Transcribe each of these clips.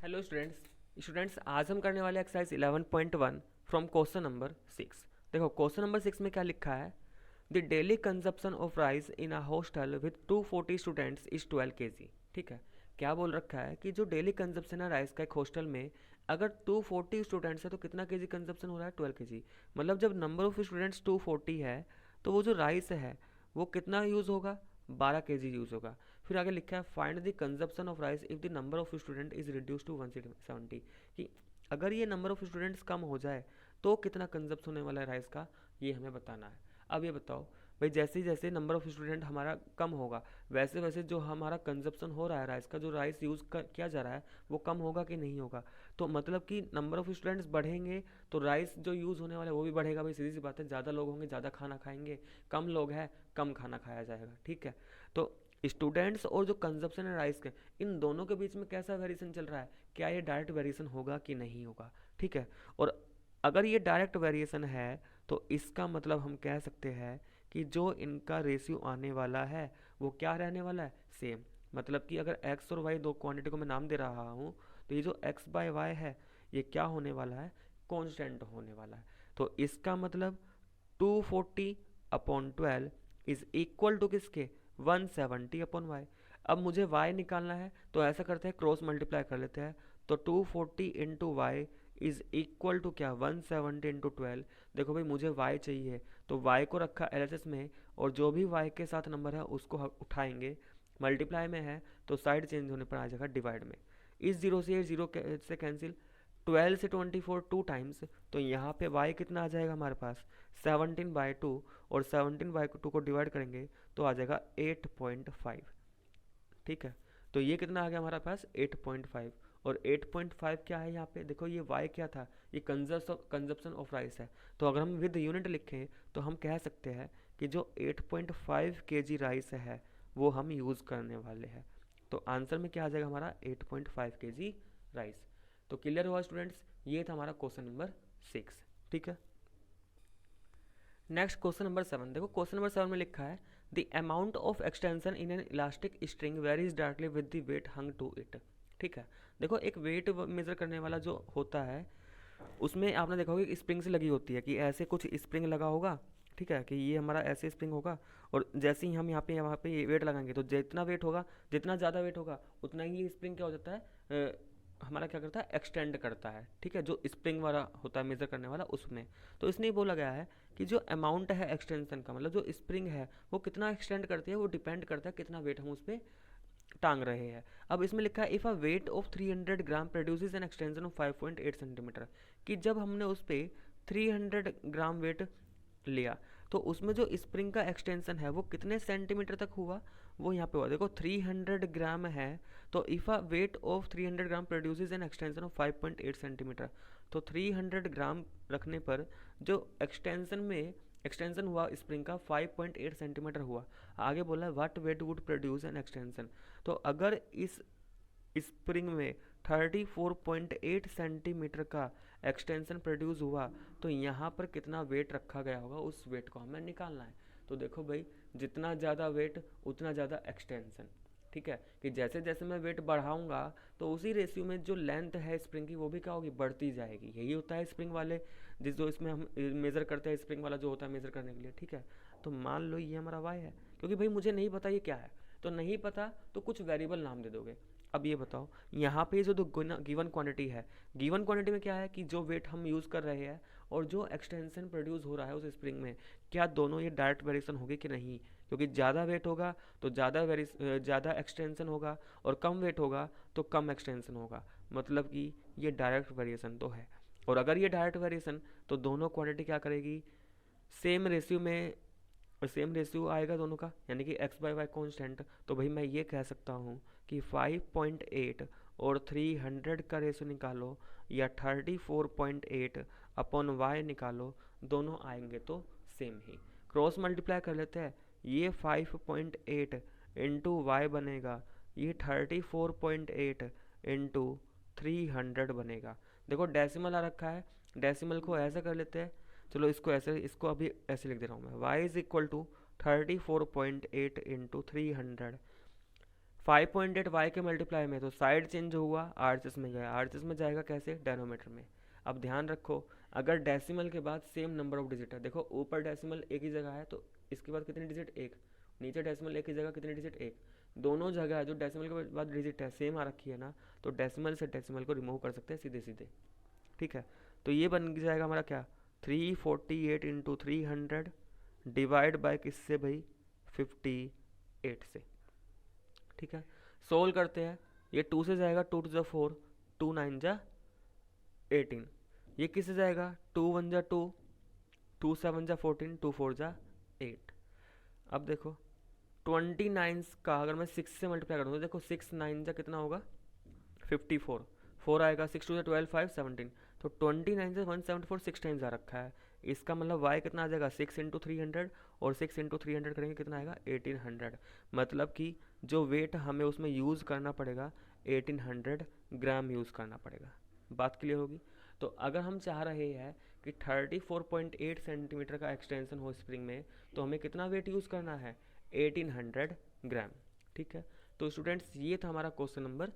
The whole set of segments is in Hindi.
हेलो स्टूडेंट्स आज हम करने वाले एक्सरसाइज 11.1 फ्रॉम क्वेश्चन नंबर 6। देखो क्वेश्चन नंबर 6 में क्या लिखा है। The daily consumption of rice in a hostel with 240 students is 12 kg। ठीक है, क्या बोल रखा है कि जो डेली कंजप्शन है राइस का एक हॉस्टल में, अगर 240 स्टूडेंट्स है तो कितना केजी कंजप्शन हो रहा है, 12 kg। मतलब जब नंबर ऑफ स्टूडेंट्स 240 है तो वो जो राइस है वो कितना यूज़ होगा, 12 kg यूज़ होगा। फिर आगे लिखा है find the consumption of rice if the number of student is reduce to 170। कि अगर ये नंबर ऑफ स्टूडेंट्स कम हो जाए तो कितना कंजप्शन होने वाला है राइस का, ये हमें बताना है। अब ये बताओ भाई, जैसे जैसे नंबर ऑफ स्टूडेंट हमारा कम होगा वैसे वैसे जो हमारा कंजप्शन हो रहा है राइस का, जो राइस यूज़ किया जा रहा है वो कम होगा कि नहीं होगा। तो मतलब कि नंबर ऑफ स्टूडेंट्स बढ़ेंगे तो राइस जो यूज़ होने वाला है वो भी बढ़ेगा। भाई सीधी सी बात है, ज़्यादा लोग होंगे ज़्यादा खाना खाएंगे, कम लोग हैं कम खाना खाया जाएगा। ठीक है, तो स्टूडेंट्स और जो कंजप्शन है राइस के, इन दोनों के बीच में कैसा वेरिएशन चल रहा है, क्या ये डायरेक्ट वेरिएशन होगा कि नहीं होगा। ठीक है, और अगर ये डायरेक्ट वेरिएशन है तो इसका मतलब हम कह सकते हैं कि जो इनका रेशियो आने वाला है वो क्या रहने वाला है, सेम। मतलब कि अगर x और y दो क्वांटिटी को मैं नाम दे रहा हूँ तो ये जो x बाय वाई है ये क्या होने वाला है, कांस्टेंट होने वाला है। तो इसका मतलब 240 अपॉन 12 इज इक्वल टू किसके, 170 अपॉन वाई। अब मुझे y निकालना है तो ऐसा करते हैं, क्रॉस मल्टीप्लाई कर लेते हैं। तो 240 into Y is equal to क्या, 170 इंटू 12। देखो भाई मुझे y चाहिए तो y को रखा LHS में, और जो भी y के साथ नंबर है उसको उठाएंगे, मल्टीप्लाई में है तो साइड चेंज होने पर आ जाएगा डिवाइड में। इस जीरो से ये जीरो से कैंसिल, 12 से 24 टू टाइम्स, तो यहाँ पे y कितना आ जाएगा हमारे पास, 17/2। और 17/2 को डिवाइड करेंगे तो आ जाएगा 8.5। ठीक है, तो ये कितना आ गया हमारे पास, 8.5। और 8.5 क्या है यहाँ पे, देखो ये y क्या था, ये कंजप्शन ऑफ राइस है। तो अगर हम विद यूनिट लिखें तो हम कह सकते हैं कि जो 8.5 kg राइस है वो हम यूज़ करने वाले हैं। तो आंसर में क्या आ जाएगा हमारा, 8.5 kg राइस। तो क्लियर हुआ स्टूडेंट्स, ये था हमारा क्वेश्चन नंबर 6। ठीक है, नेक्स्ट क्वेश्चन नंबर 7। देखो क्वेश्चन नंबर 7 में लिखा है the amount of extension in an elastic string varies directly with the weight hung to it. ठीक है, देखो एक वेट मेजर करने वाला जो होता है उसमें आपने देखा होगा कि स्प्रिंग से लगी होती है, कि ऐसे कुछ स्प्रिंग लगा होगा। ठीक है, कि ये हमारा ऐसे स्प्रिंग होगा, और जैसे ही हम यहाँ पे वेट लगाएंगे तो जितना वेट होगा, जितना ज़्यादा वेट होगा उतना ही ये स्प्रिंग क्या हो जाता है, हमारा क्या करता है, एक्सटेंड करता है। ठीक है, जो स्प्रिंग वाला होता है मेजर करने वाला उसमें। तो इसलिए बोला गया है कि जो अमाउंट है एक्सटेंशन का, मतलब जो स्प्रिंग है वो कितना एक्सटेंड करती है, वो डिपेंड करता है कितना वेट हम उस पर टांग रहे हैं। अब इसमें लिखा है if a weight of 300 gram produces an extension of 5.8 centimetre. कि जब हमने उस पर 300 ग्राम वेट लिया तो उसमें जो स्प्रिंग का एक्सटेंशन है वो कितने सेंटीमीटर तक हुआ, वो यहाँ पे हुआ। देखो 300 ग्राम है तो if a weight of 300 gram produces an extension of 5.8 centimetre. तो 300 ग्राम रखने पर जो एक्सटेंशन हुआ स्प्रिंग का 5.8 सेंटीमीटर हुआ। आगे बोला है what weight would produce an extension. तो अगर इस स्प्रिंग में 34.8 सेंटीमीटर का एक्सटेंशन प्रोड्यूस हुआ तो यहाँ पर कितना वेट रखा गया होगा, उस वेट को हमें निकालना है। तो देखो भाई, जितना ज़्यादा वेट उतना ज़्यादा एक्सटेंशन। ठीक है, कि जैसे जैसे मैं वेट बढ़ाऊंगा तो उसी रेशियो में जो लेंथ है स्प्रिंग की वो भी क्या होगी, बढ़ती जाएगी। यही होता है स्प्रिंग वाले, जिस जो इसमें हम मेज़र करते हैं स्प्रिंग वाला जो होता है मेज़र करने के लिए। ठीक है, तो मान लो ये हमारा वाई है, क्योंकि भाई मुझे नहीं पता ये क्या है, तो नहीं पता तो कुछ वेरिएबल नाम दे दोगे। अब ये बताओ यहाँ पे जो गिवन क्वांटिटी है, गिवन क्वांटिटी में क्या है कि जो वेट हम यूज़ कर रहे हैं और जो एक्सटेंशन प्रोड्यूस हो रहा है उस स्प्रिंग में, क्या दोनों ये डायरेक्ट वेरिएशन होगी कि नहीं। क्योंकि ज़्यादा वेट होगा तो ज़्यादा एक्सटेंशन होगा, और कम वेट होगा तो कम एक्सटेंशन होगा। मतलब कि ये डायरेक्ट वेरिएशन तो है। और अगर ये डायरेक्ट वेरिएशन तो दोनों क्वांटिटी क्या करेगी, सेम रेशियो में, सेम रेशियो आएगा दोनों का, यानी कि x बाई वाई कॉन्स्टेंट। तो भाई मैं ये कह सकता हूँ कि 5.8 और 300 का रेशियो निकालो या 34.8 अपॉन वाई निकालो, दोनों आएंगे तो सेम ही। क्रॉस मल्टीप्लाई कर लेते हैं, ये 5.8 इंटू वाई बनेगा, ये 34.8 इंटू 300 बनेगा। देखो डेसिमल आ रखा है, डेसिमल को ऐसा कर लेते हैं, चलो इसको ऐसे, इसको अभी ऐसे लिख दे रहा हूँ मैं, y is equal to 34.8 into 300। 5.8 Y के मल्टीप्लाई में, तो साइड चेंज हुआ, आरएचएस में गया, आरएचएस में जाएगा कैसे, डेनोमीटर में। अब ध्यान रखो, अगर डेसिमल के बाद सेम नंबर ऑफ डिजिट है, देखो ऊपर डेसिमल एक ही जगह है तो इसके बाद कितनी डिजिट, एक, नीचे डेसिमल एक ही जगह कितनी डिजिट, एक, दोनों जगह है जो डेसिमल के बाद डिजिट है सेम आ रखी है ना, तो डेसिमल से डेसिमल को रिमूव कर सकते हैं सीधे सीधे, ठीक है। तो ये बन जाएगा हमारा क्या, 348 इंटू 300 डिवाइड बाय किससे भाई, 58 से, ठीक है। सोल्व करते हैं, ये 2 से जाएगा, 2 टू ज़ा 4, 2 9 जा 18, ये किससे जाएगा, 2 1 जा 2, 2 7 जा 14, 2 4 जा 8। अब देखो 29 का अगर मैं 6 से मल्टीप्लाई करूँ तो देखो 6 9 जा कितना होगा, 54, 4 आएगा, 6 टू 12 5 17, तो 29 से 174 6 टाइम्स आ रखा है। इसका मतलब y कितना आ जाएगा, 6 इंटू 300, और 6 इंटू 300 करेंगे कितना आएगा, 1800। मतलब कि जो वेट हमें उसमें यूज़ करना पड़ेगा 1800 ग्राम यूज़ करना पड़ेगा। बात क्लियर होगी। तो अगर हम चाह रहे हैं कि 34.8 सेंटीमीटर का एक्सटेंशन हो स्प्रिंग में, तो हमें कितना वेट यूज़ करना है, 1800 ग्राम, ठीक है। तो स्टूडेंट्स ये था हमारा क्वेश्चन नंबर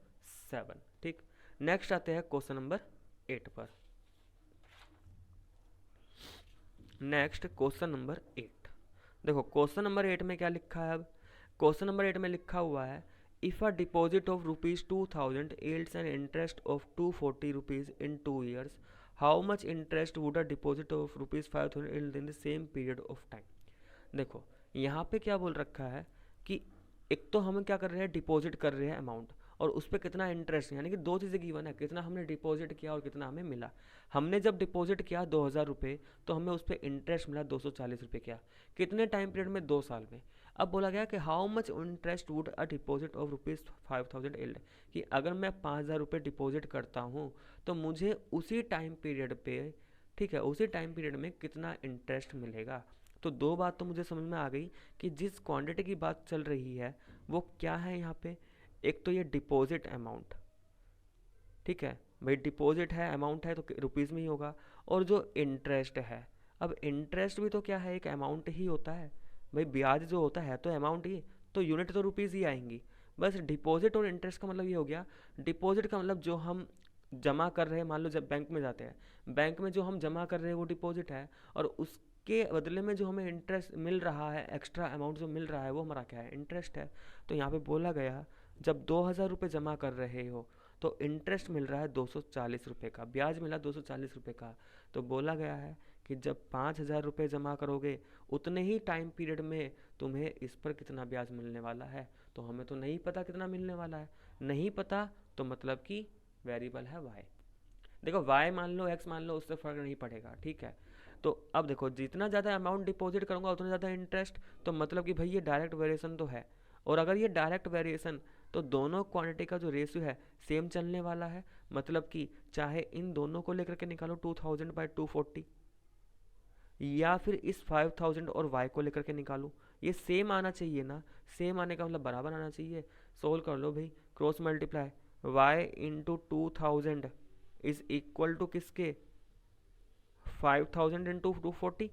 7, ठीक। नेक्स्ट आते हैं क्वेश्चन नंबर 8 पर। नेक्स्ट क्वेश्चन नंबर 8, देखो क्वेश्चन नंबर 8 में क्या लिखा है। अब क्वेश्चन नंबर 8 में लिखा हुआ है, if a deposit of ₹2000 yields an interest of 240 rupees in 2 years, how much interest would a deposit of ₹5000 yield in the same period of time. देखो यहाँ पे क्या बोल रखा है कि एक तो हम क्या कर रहे हैं, डिपॉजिट कर रहे हैं अमाउंट, और उस पर कितना इंटरेस्ट, यानी कि दो चीज़ें गिवन है, कितना हमने डिपॉजिट किया और कितना हमें मिला। हमने जब डिपॉजिट किया 2000 रुपये, तो हमें उस पर इंटरेस्ट मिला 240 रुपये क्या, कितने टाइम पीरियड में, 2 साल में। अब बोला गया कि how much interest would a deposit of ₹5000 yield, कि अगर मैं 5000 रुपये डिपॉजिट करता हूँ तो मुझे उसी टाइम पीरियड पे, ठीक है, उसी टाइम पीरियड में कितना इंटरेस्ट मिलेगा। तो दो बात तो मुझे समझ में आ गई कि जिस क्वांटिटी की बात चल रही है वो क्या है यहाँ पे, एक तो ये डिपॉजिट अमाउंट, ठीक है भाई, डिपॉजिट है अमाउंट है तो रुपीज़ में ही होगा, और जो इंटरेस्ट है, अब इंटरेस्ट भी तो क्या है, एक अमाउंट ही होता है भाई, ब्याज जो होता है तो अमाउंट ही, तो यूनिट तो रुपीज़ ही आएंगी। बस डिपॉजिट और इंटरेस्ट का मतलब ये हो गया, डिपॉजिट का मतलब जो हम जमा कर रहे हैं, मान लो जब बैंक में जाते हैं, बैंक में जो हम जमा कर रहे हैं वो डिपॉजिट है, और उसके बदले में जो हमें इंटरेस्ट मिल रहा है, एक्स्ट्रा अमाउंट जो मिल रहा है वो हमारा क्या है, इंटरेस्ट है। तो यहाँ पे बोला गया जब 2000 रुपये जमा कर रहे हो तो इंटरेस्ट मिल रहा है 240 रुपये का, ब्याज मिला 240 रुपये का। तो बोला गया है कि जब 5000 रुपये जमा करोगे उतने ही टाइम पीरियड में तुम्हें इस पर कितना ब्याज मिलने वाला है। तो हमें तो नहीं पता कितना मिलने वाला है, नहीं पता, तो मतलब कि वेरिएबल है y। देखो y मान लो x मान लो, उससे फ़र्क नहीं पड़ेगा, ठीक है। तो अब देखो जितना ज़्यादा अमाउंट डिपॉजिट करूँगा उतना ज़्यादा इंटरेस्ट, तो मतलब कि भाई ये डायरेक्ट वेरिएशन तो है, और अगर ये डायरेक्ट वेरिएशन, तो दोनों क्वांटिटी का जो रेशियो है सेम चलने वाला है। मतलब कि चाहे इन दोनों को लेकर के निकालो 2000 बाई 240, या फिर इस 5000 और y को लेकर के निकालो, ये सेम आना चाहिए ना, सेम आने का मतलब बराबर आना चाहिए। सोल्व कर लो भाई, cross multiply, y into 2000 is equal to किसके, 5000 इंटू 240।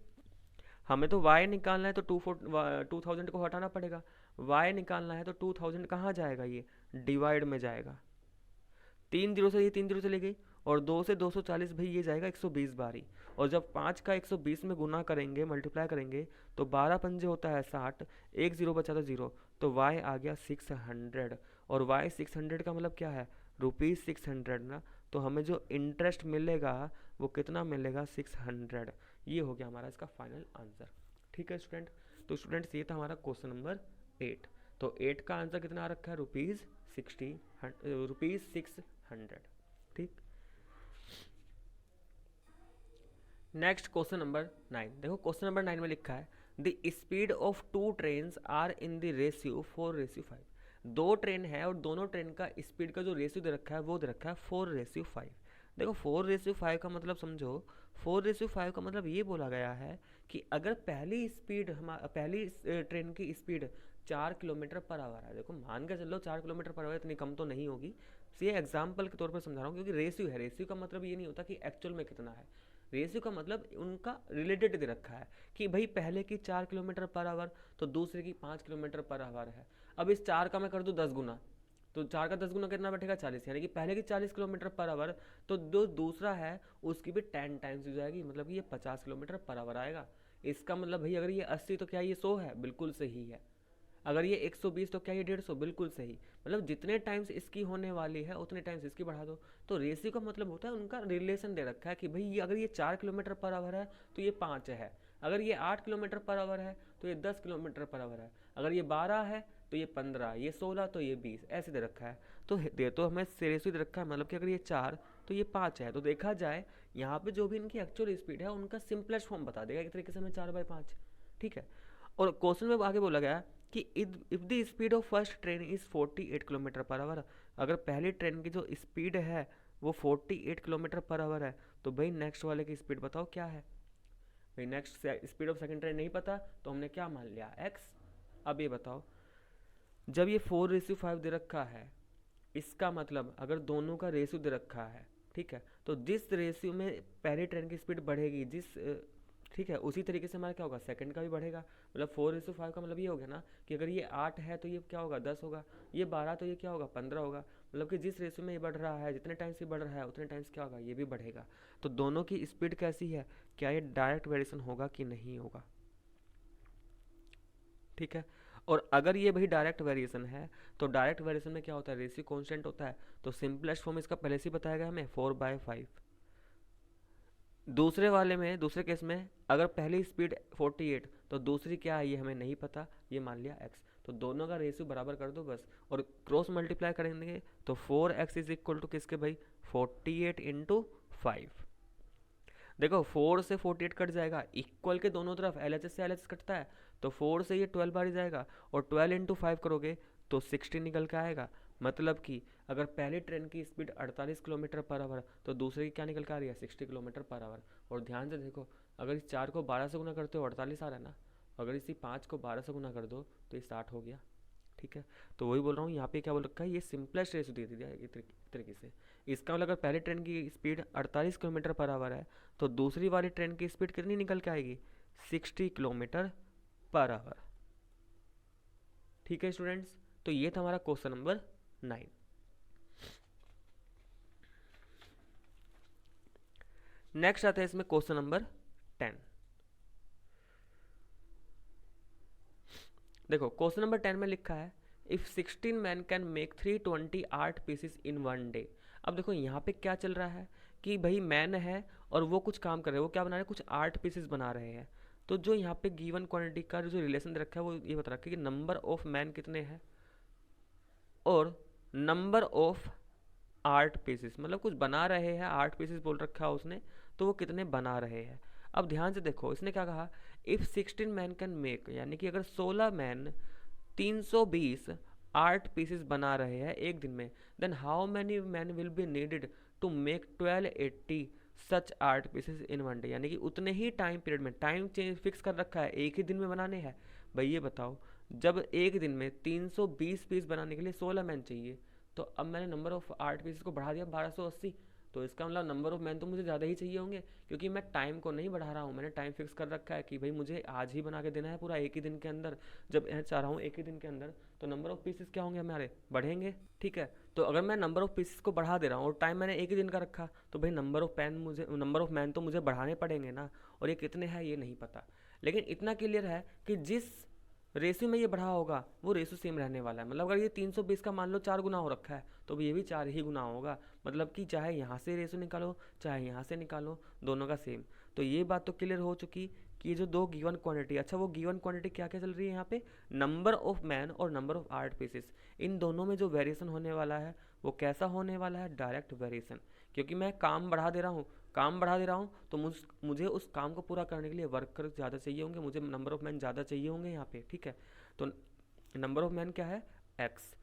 हमें तो y निकालना है तो 2000 को हटाना पड़ेगा, y निकालना है तो 2000 कहाँ जाएगा, ये डिवाइड में जाएगा, 3 जीरो से ये 3 जीरो चली गई, और 2 से 240 भाई ये जाएगा 120 बारी, और जब 5 का 120 में गुना करेंगे, मल्टीप्लाई करेंगे, तो 12 पंजे होता है 60, एक जीरो बचा तो जीरो, तो y आ गया 600, और y 600 का मतलब क्या है, ₹600 ना। तो हमें जो इंटरेस्ट मिलेगा वो कितना मिलेगा, 600। ये हो गया हमारा इसका फाइनल आंसर, ठीक है स्टूडेंट। तो स्टूडेंट्स ये था हमारा क्वेश्चन नंबर 8। तो 8 का आंसर कितना आ रखा है, ₹600, ठीक। नेक्स्ट क्वेश्चन नंबर 9, देखो क्वेश्चन नंबर 9 में लिखा है, the speed of 2 trains are in the ratio 4:5। दो ट्रेन है और दोनों ट्रेन का स्पीड का जो रेशियो दे रखा है वो दे रखा है 4:5। देखो 4:5 का मतलब समझो, 4:5 का मतलब ये बोला गया है कि अगर पहली ट्रेन की स्पीड 4 किलोमीटर पर आवर है, देखो मान के चलो 4 किलोमीटर पर आवर, इतनी कम तो नहीं होगी, ये एग्जाम्पल के तौर पर समझा रहा हूँ, क्योंकि रेशियो है, रेशियो का मतलब ये नहीं होता कि एक्चुअल में कितना है, रेशियो का मतलब उनका रिलेटेड दे रखा है कि भाई पहले की 4 किलोमीटर पर आवर तो दूसरे की 5 किलोमीटर पर आवर है। अब इस 4 का मैं कर दूँ 10 गुना, तो 4 का 10 गुना कितना बैठेगा 40, यानी कि पहले की 40 किलोमीटर पर आवर, तो जो दूसरा है उसकी भी 10 टाइम्स हो जाएगी, मतलब कि ये 50 किलोमीटर पर आवर आएगा। इसका मतलब भाई अगर ये 80 तो क्या ये 100 है, बिल्कुल सही है। अगर ये 120 तो क्या ये 150, बिल्कुल सही। मतलब जितने टाइम्स इसकी होने वाली है उतने टाइम्स इसकी बढ़ा दो। तो रेशियो का मतलब होता है उनका रिलेशन दे रखा है कि भाई ये अगर ये 4 किलोमीटर पर आवर है तो ये 5 है, अगर ये 8 किलोमीटर पर आवर है तो ये 10 किलोमीटर पर आवर है, अगर ये 12 है तो ये 15, ये 16 तो ये 20, ऐसे दे रखा है। तो दे तो हमें रेशियो दे रखा है, मतलब कि अगर ये 4 तो ये 5 है। तो देखा जाए यहाँ पे जो भी इनकी एक्चुअल स्पीड है उनका सिंपलेस्ट फॉर्म बता देगा एक तरीके से हमें 4/5, ठीक है। और क्वेश्चन में आगे बोला गया कि if the speed of first train is 48 kilometre per hour, अगर पहली ट्रेन की जो स्पीड है वो 48 किलोमीटर पर आवर है, तो भाई नेक्स्ट वाले की स्पीड बताओ क्या है। भाई next speed of second train नहीं पता तो हमने क्या मान लिया, x। अब ये बताओ, जब ये 4:5 दे रखा है, इसका मतलब अगर दोनों का रेशियो दे रखा है, ठीक है, तो जिस रेशियो में पहली ट्रेन की स्पीड बढ़ेगी, ठीक है, उसी तरीके से हमारा क्या होगा सेकंड का भी बढ़ेगा। मतलब 4:5 का मतलब ये हो गया ना कि अगर ये 8 है तो ये क्या होगा 10 होगा, ये 12 तो ये क्या होगा 15 होगा। मतलब कि जिस रेशियो में ये बढ़ रहा है, जितने टाइम्स ये बढ़ रहा है उतने टाइम्स क्या होगा ये भी बढ़ेगा। तो दोनों की स्पीड कैसी है, क्या ये डायरेक्ट वेरिएशन होगा कि नहीं होगा, ठीक है। और अगर ये भाई डायरेक्ट वेरिएशन है तो डायरेक्ट वेरिएशन में क्या होता है, रेशियो कांस्टेंट होता है। तो सिंपलेस्ट फॉर्म इसका पहले से ही बताया गया हमें 4/5। दूसरे वाले में, दूसरे केस में अगर पहली स्पीड 48 तो दूसरी क्या है ये हमें नहीं पता, ये मान लिया x। तो दोनों का रेशियो बराबर कर दो बस, और क्रॉस मल्टीप्लाई करेंगे तो 4x इज इक्वल टू किसके भाई 48 इंटू 5। देखो 4 से 48 कट जाएगा, इक्वल के दोनों तरफ LHS से LHS कटता है, तो 4 से ये 12 बार जाएगा, और 12 इंटू 5 करोगे तो 60 निकल के आएगा। मतलब कि अगर पहली ट्रेन की स्पीड 48 किलोमीटर पर आवर तो दूसरे की क्या निकल के आ रही है 60 किलोमीटर पर आवर। और ध्यान से देखो, अगर इस 4 को 12 से गुना करते हो 48 आ रहा है ना, अगर इसी 5 को 12 से गुना कर दो तो ये 60 हो गया, ठीक है। तो वही बोल रहा हूँ, यहाँ पे क्या बोल रखा है, ये सिंपलेस्ट रेशियो दे दिया एक तरीके से। इसका मतलब अगर पहले ट्रेन की स्पीड 48 किलोमीटर पर आवर है तो दूसरी वाली ट्रेन की स्पीड कितनी निकल के आएगी 60 किलोमीटर पर आवर, ठीक है स्टूडेंट्स। तो ये था हमारा क्वेश्चन नंबर 9। नेक्स्ट आता है इसमें क्वेश्चन नंबर 10। देखो क्वेश्चन नंबर 10 में लिखा है if 16 man can make 320 art pieces in 1 day. अब देखो यहाँ पे क्या चल रहा है कि भाई मैन है और वो कुछ काम कर रहे हैं, वो क्या बना रहे हैं, कुछ आर्ट पीसेस बना रहे हैं। तो जो यहाँ पे गिवन क्वांटिटी का जो रिलेशन रखा है वो ये बता रखा है कि नंबर ऑफ मैन कितने हैं और नंबर ऑफ आर्ट पीसेस, मतलब कुछ बना रहे हैं, आर्ट पीसेस बोल रखा है उसने, तो वो कितने बना रहे हैं। अब ध्यान से देखो इसने क्या कहा, इफ 16 मैन कैन मेक, यानी कि अगर 16 मैन 320 आर्ट पीसेस बना रहे हैं एक दिन में, then how many man will be needed to make 1280 such art pieces in 1 day. यानी कि उतने ही टाइम पीरियड में, टाइम चेंज फिक्स कर रखा है, एक ही दिन में बनाने हैं। भाई ये बताओ, जब एक दिन में 320 पीस बनाने के लिए 16 मैन चाहिए, तो अब मैंने नंबर ऑफ आर्ट पीसेस को बढ़ा दिया 1280, तो इसका मतलब नंबर ऑफ मैन तो मुझे ज़्यादा ही चाहिए होंगे, क्योंकि मैं टाइम को नहीं बढ़ा रहा हूँ, मैंने टाइम फिक्स कर रखा है कि भाई मुझे आज ही बना के देना है पूरा एक ही दिन के अंदर। जब मैं चाह रहा हूँ एक ही दिन के अंदर, तो नंबर ऑफ पीसेस क्या होंगे हमारे, बढ़ेंगे, ठीक है। तो अगर मैं नंबर ऑफ पीसेस को बढ़ा दे रहा हूँ और टाइम मैंने एक ही दिन का रखा, तो भाई नंबर ऑफ मैन तो मुझे बढ़ाने पड़ेंगे ना, और ये कितने हैं ये नहीं पता। लेकिन इतना क्लियर है कि जिस रेशियो में ये बढ़ा होगा वो रेशियो सेम रहने वाला है। मतलब अगर ये 320 का मान लो 4 गुना हो रखा है तो ये भी 4 ही गुना होगा। मतलब कि चाहे यहाँ से रेशियो निकालो चाहे यहाँ से निकालो, दोनों का सेम। तो ये बात तो क्लियर हो चुकी कि ये जो दो गिवन क्वांटिटी, अच्छा वो गिवन क्वांटिटी क्या क्या चल रही है यहाँ पे, नंबर ऑफ मैन और नंबर ऑफ आर्ट पीसेस, इन दोनों में जो वेरिएशन होने वाला है वो कैसा होने वाला है, डायरेक्ट वेरिएशन। क्योंकि मैं काम बढ़ा दे रहा हूँ, तो मुझे उस काम को पूरा करने के लिए वर्कर ज़्यादा चाहिए होंगे, मुझे नंबर ऑफ मैन ज़्यादा चाहिए होंगे यहाँ पे, ठीक है। तो नंबर ऑफ मैन क्या है x।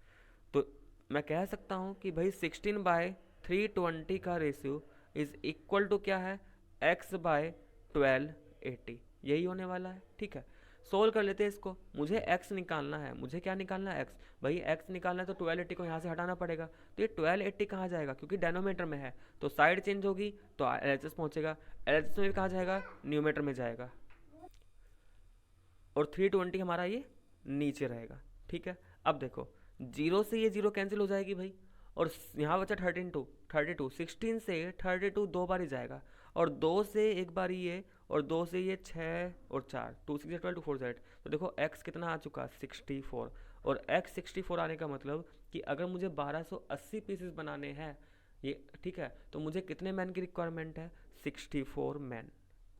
तो मैं कह सकता हूँ कि भाई 16/320 का रेशियो इज इक्वल टू क्या है, x/1280, यही होने वाला है, ठीक है। सोल्व कर लेते हैं इसको, मुझे x निकालना है, मुझे क्या निकालना है x, भाई x निकालना है तो 1280 को यहाँ से हटाना पड़ेगा। तो ये 1280 कहाँ जाएगा, क्योंकि डेनोमीटर में है तो साइड चेंज होगी तो LHS पहुँचेगा, LHS में कहाँ जाएगा, न्यूमेटर में जाएगा, और 320 हमारा ये नीचे रहेगा, ठीक है। अब देखो, जीरो से ये जीरो कैंसिल हो जाएगी भाई, और यहाँ बचा 32, 16 से 32 दो बार ही जाएगा, और दो से एक बार ये, और दो से ये 6 और 4, 2 6 12 2 4 8। तो देखो x कितना आ चुका, 64। और x 64 आने का मतलब कि अगर मुझे 1280 पीसेस बनाने हैं ये, ठीक है, तो मुझे कितने मैन की रिक्वायरमेंट है, 64 मैन।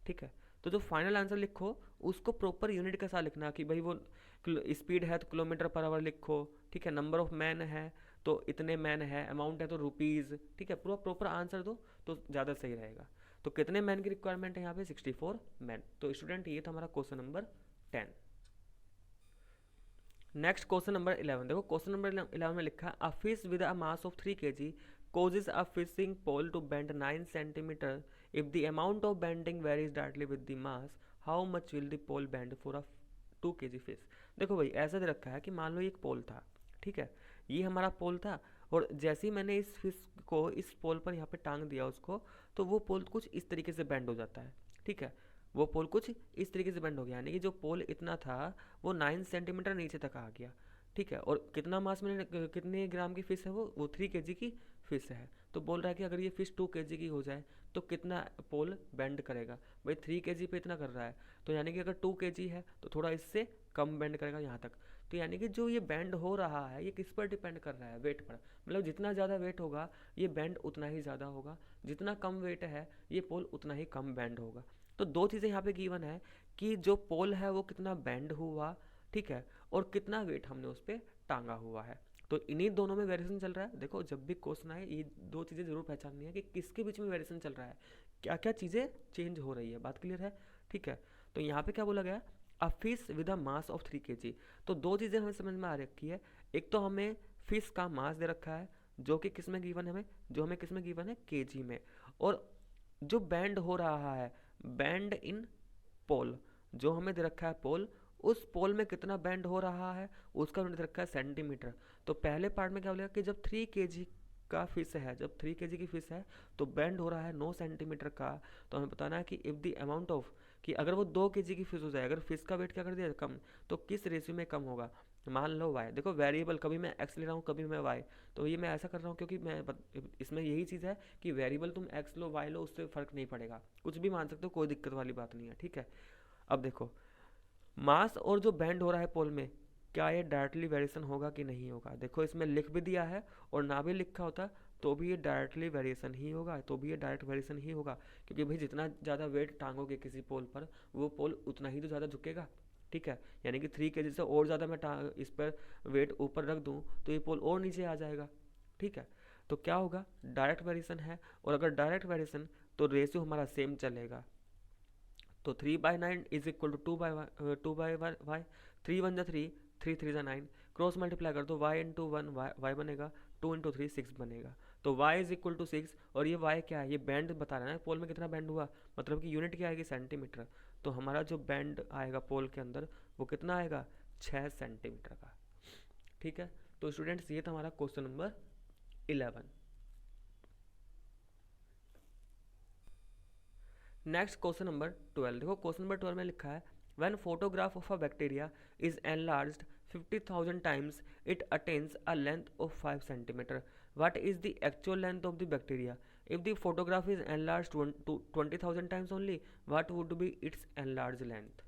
ठीक है, तो जो फाइनल आंसर लिखो उसको प्रॉपर यूनिट के साथ लिखना, कि भाई वो स्पीड है तो किलोमीटर पर आवर लिखो, ठीक है, नंबर ऑफ मैन है तो इतने मैन है, अमाउंट है तो रुपीज़, ठीक है, पूरा प्रॉपर आंसर दो तो ज़्यादा सही रहेगा। तो कितने मैन की रिक्वायरमेंट है यहाँ पे, 64 मैन। तो स्टूडेंट ये था हमारा question number 10। Next question number 11, देखो क्वेश्चन नंबर 11 में लिखा है a fish with a mass of 3 kg causes a fishing pole to bend 9 centimeter. If the amount of bending varies directly with the mass, how much will the pole bend for a 2 kg fish? देखो भाई ऐसा दे रखा है कि मान लो एक पोल था, ठीक है, ये हमारा पोल था, और जैसे ही मैंने इस फिश को इस पोल पर यहाँ पे टांग दिया उसको, तो वो पोल कुछ इस तरीके से बेंड हो जाता है। ठीक है, वो पोल कुछ इस तरीके से बेंड हो गया, यानी कि जो पोल इतना था वो 9 सेंटीमीटर नीचे तक आ गया। ठीक है, और कितना मास में, कितने ग्राम की फ़िश है वो 3 kg की फ़िश है। तो बोल रहा है कि अगर ये फ़िश 2 kg की हो जाए तो कितना पोल बेंड करेगा। भाई 3 kg पे इतना कर रहा है, तो यानी कि अगर 2 kg है तो थोड़ा इससे कम बेंड करेगा यहाँ तक। तो यानी कि जो ये बेंड हो रहा है ये किस पर डिपेंड कर रहा है, वेट पर। मतलब जितना ज़्यादा वेट होगा ये बेंड उतना ही ज़्यादा होगा, जितना कम वेट है ये पोल उतना ही कम बेंड होगा। तो दो चीज़ें यहाँ पे गिवन है कि जो पोल है वो कितना बेंड हुआ, ठीक है, और कितना वेट हमने उस पर टांगा हुआ है। तो इन्हीं दोनों में वेरिएशन चल रहा है। देखो जब भी क्वेश्चन आए ये दो चीज़ें जरूर पहचाननी है कि किसके बीच में वेरिएशन चल रहा है, क्या क्या चीज़ें चेंज हो रही है। बात क्लियर है, ठीक है। तो यहाँ पे क्या बोला गया, a fish with a mass of 3 kg। तो दो चीज़ें हमें समझ में आ रखी है, एक तो हमें फिश का मास दे रखा है जो कि किस में गिवन है, हमें जो हमें किस में गिवन है, केजी में। और जो बैंड हो रहा है, बैंड इन पोल, जो हमें दे रखा है पोल, उस पोल में कितना बैंड हो रहा है उसका यूनिट दे रखा है सेंटीमीटर। तो पहले पार्ट में क्या बोलेगा कि जब 3 kg का फिश है, जब 3 kg की फिश है तो बैंड हो रहा है 9 सेंटीमीटर का। तो हमें बताना है कि इफ़ द अमाउंट ऑफ, कि अगर वो 2 kg की फिश हो जाए, अगर फिश का वेट क्या कर दिया कम, तो किस रेशियो में कम होगा। मान लो y, देखो वेरिएबल, कभी मैं x ले रहा हूँ कभी मैं y, तो ये मैं ऐसा कर रहा हूँ क्योंकि इसमें यही चीज़ है कि वेरिएबल तुम x लो y लो उससे फ़र्क नहीं पड़ेगा, कुछ भी मान सकते हो, कोई दिक्कत वाली बात नहीं है। ठीक है, अब देखो मास और जो बैंड हो रहा है पोल में, क्या ये डायरेक्टली वेरिएशन होगा कि नहीं होगा। देखो इसमें लिख भी दिया है, और ना भी लिखा होता तो भी ये डायरेक्टली वेरिएशन ही होगा, तो भी ये डायरेक्ट वेरिएशन ही होगा, क्योंकि भाई जितना ज़्यादा वेट टांगोगे किसी पोल पर वो पोल उतना ही तो ज़्यादा झुकेगा। ठीक है, यानी कि 3 kg से और ज़्यादा मैं इस पर वेट ऊपर रख दूँ तो ये पोल और नीचे आ जाएगा। ठीक है, तो क्या होगा, डायरेक्ट वेरिएशन है, और अगर डायरेक्ट वेरिएशन तो रेशियो हमारा सेम चलेगा। तो 3/9 इज इक्वल टू 2/y, 3 1 जा 3, 3 3 जा 9, क्रॉस मल्टीप्लाई कर दो, y इंटू 1 y बनेगा, 2 इंटू 3 6 बनेगा। तो y इज इक्वल टू 6, और ये y क्या है, ये बैंड बता रहा है ना पोल में कितना बैंड हुआ, मतलब कि यूनिट क्या आएगी, सेंटीमीटर। तो हमारा जो बैंड आएगा पोल के अंदर वो कितना आएगा, 6 सेंटीमीटर का। ठीक है, तो स्टूडेंट्स ये था हमारा question number 11। Next question number 12, देखो क्वेश्चन नंबर 12 में लिखा है when photograph of a bacteria is enlarged 50,000 times it attains a length of 5 centimetre, what is the actual length of the bacteria if the photograph is enlarged to 20,000 times only, what would be its enlarge length.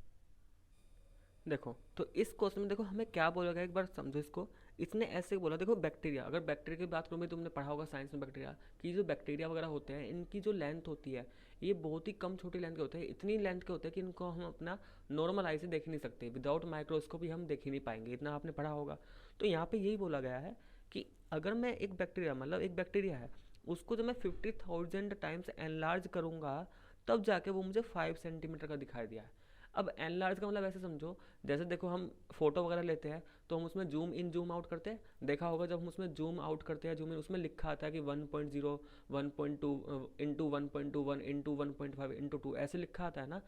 देखो तो इस क्वेश्चन में देखो हमें क्या बोला गया, एक बार समझो इसको। इसने ऐसे बोला, देखो बैक्टीरिया, अगर बैक्टीरिया की बात करूँ मैं, तुमने पढ़ा होगा साइंस में बैक्टीरिया की, जो बैक्टीरिया वगैरह होते हैं इनकी जो लेंथ होती है ये बहुत ही कम छोटी लेंथ के होते हैं, इतनी लेंथ के होते हैं कि इनको हम अपना नॉर्मल आई से देख ही नहीं सकते, विदाउट माइक्रोस्कोप ही हम देख ही नहीं पाएंगे, इतना आपने पढ़ा होगा। तो यहाँ पे यही बोला गया है कि अगर मैं एक बैक्टीरिया, मतलब एक बैक्टीरिया है, उसको जब मैं 50,000 टाइम्स एनलार्ज करूँगा तब जाके वो मुझे 5 सेंटीमीटर का दिखाई दिया है। अब एनलार्ज का मतलब ऐसे समझो, जैसे देखो हम फोटो वगैरह लेते हैं तो हम उसमें जूम इन जूम आउट करते हैं, देखा होगा जब हम उसमें जूम आउट करते हैं, जूम इन, उसमें लिखा आता है कि 1.0 1.2 इंटू 1.21 इंटू 1.5 इंटू 2 ऐसे लिखा आता है ना।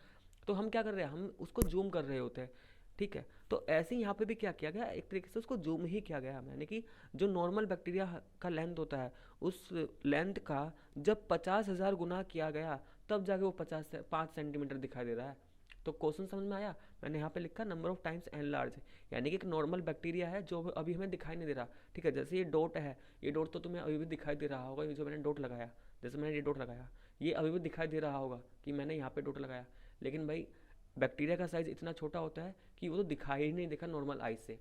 तो हम क्या कर रहे हैं, हम उसको जूम कर रहे होते हैं। ठीक है, तो ऐसे ही यहाँ पे भी क्या किया गया, एक तरीके से उसको जूम ही किया गया, यानी कि जो नॉर्मल बैक्टीरिया का लेंथ होता है उस लेंथ का जब 50,000 गुना किया गया तब जाके वो 5 सेंटीमीटर दिखाई दे रहा है। तो क्वेश्चन समझ में आया। मैंने यहाँ पे लिखा नंबर ऑफ टाइम्स एनलार्ज, यानी कि एक नॉर्मल बैक्टीरिया है जो अभी हमें दिखाई नहीं दे रहा, ठीक है। जैसे ये डॉट है, ये डॉट तो तुम्हें अभी भी दिखाई दे रहा होगा, ये जो मैंने डॉट लगाया, जैसे मैंने ये डॉट लगाया, ये अभी भी दिखाई दे रहा होगा कि मैंने यहाँ पे डॉट लगाया। लेकिन भाई बैक्टीरिया का साइज इतना छोटा होता है कि वो तो दिखाई ही नहीं देगा नॉर्मल आई से,